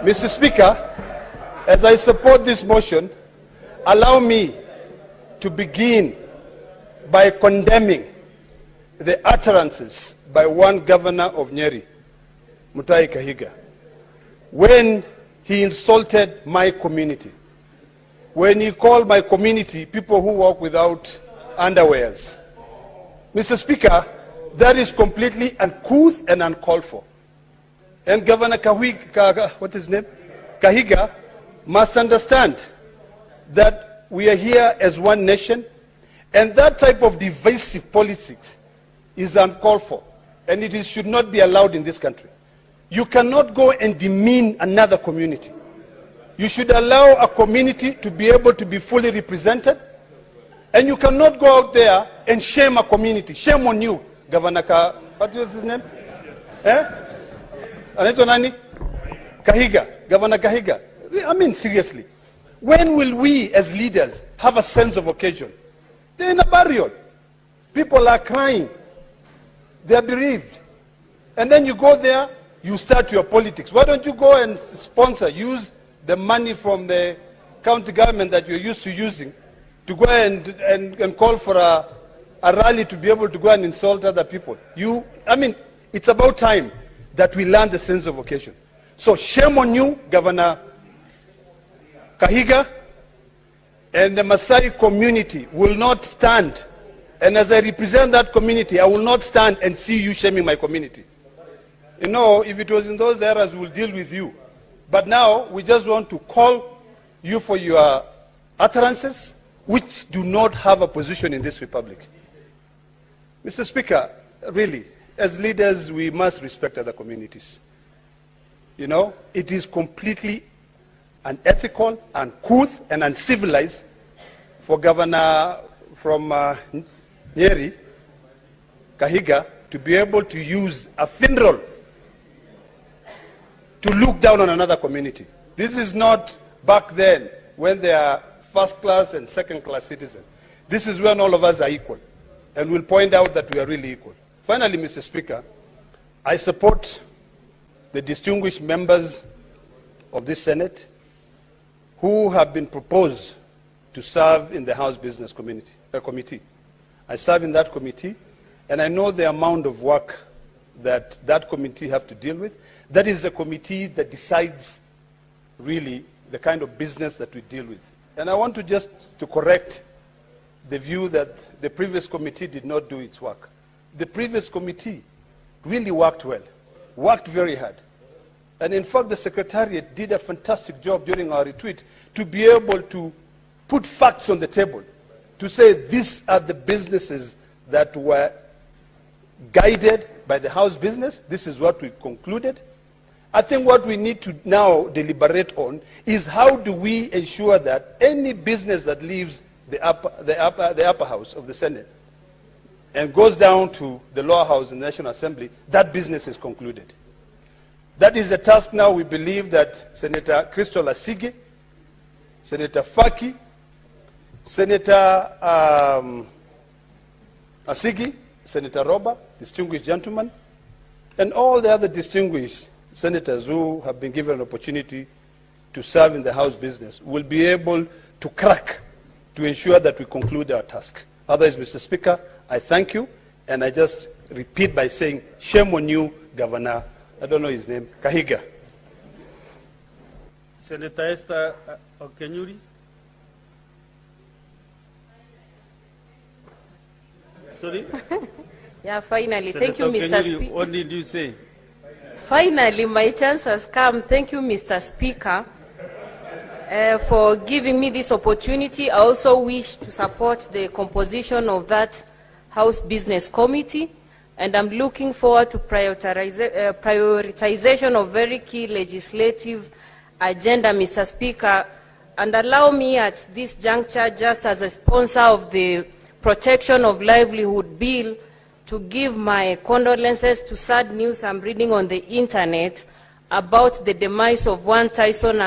Mr. Speaker, as I support this motion, allow me to begin by condemning the utterances by one governor of Nyeri, Mutahi Kahiga, when he insulted my community, when he called my community people who walk without underwears. Mr. Speaker, that is completely uncouth and uncalled for. And Governor Kahiga must understand that we are here as one nation, and that type of divisive politics is uncalled for, and it should not be allowed in this country. You cannot go and demean another community. You should allow a community to be able to be fully represented, and you cannot go out there and shame a community. Shame on you, Governor what was his name? Kahiga, Governor Kahiga. I mean, seriously. When will we as leaders have a sense of occasion? They're in a burial. People are crying. They're bereaved. And then you go there, you start your politics. Why don't you go and sponsor, use the money from the county government that you're used to using to go and call for a rally to be able to go and insult other people? I mean, it's about time that we learn the sense of occasion. So shame on you, Governor Kahiga, and the Maasai community will not stand. And as I represent that community, I will not stand and see you shaming my community. You know, if it was in those eras, we'll deal with you. But now, we just want to call you for your utterances, which do not have a position in this republic. Mr. Speaker, really, as leaders, we must respect other communities. You know, it is completely unethical, uncouth, and uncivilized for Governor from Nyeri, Kahiga, to be able to use a funeral to look down on another community. This is not back then when they are first-class and second-class citizens. This is when all of us are equal, and we'll point out that we are really equal. Finally, Mr. Speaker, I support the distinguished members of this Senate who have been proposed to serve in the House Business Committee. I serve in that committee, and I know the amount of work that that committee have to deal with. That is a committee that decides really the kind of business that we deal with. And I want to just to correct the view that the previous committee did not do its work. The previous committee really worked well, worked very hard. And in fact, the Secretariat did a fantastic job during our retreat to be able to put facts on the table, to say these are the businesses that were guided by the House business. This is what we concluded. I think what we need to now deliberate on is how do we ensure that any business that leaves the upper house of the Senate and goes down to the lower house in the National Assembly, that business is concluded. That is a task now we believe that Senator Crystal Asige, Senator Faki, Senator Asigi, Senator Roba, distinguished gentlemen, and all the other distinguished senators who have been given an opportunity to serve in the House business will be able to crack to ensure that we conclude our task. Otherwise, Mr. Speaker, I thank you, and I just repeat by saying, shame on you, Governor, I don't know his name, Kahiga. Senator Esther Okenyuri. Sorry? Yeah, finally. Senator Thank you, Mr. Speaker. What did you say? Finally, my chance has come. Thank you, Mr. Speaker, for giving me this opportunity. I also wish to support the composition of that House Business Committee, and I'm looking forward to prioritization of very key legislative agenda, Mr. Speaker. And allow me at this juncture, just as a sponsor of the Protection of Livelihood Bill, to give my condolences to sad news I'm reading on the internet about the demise of one Tyson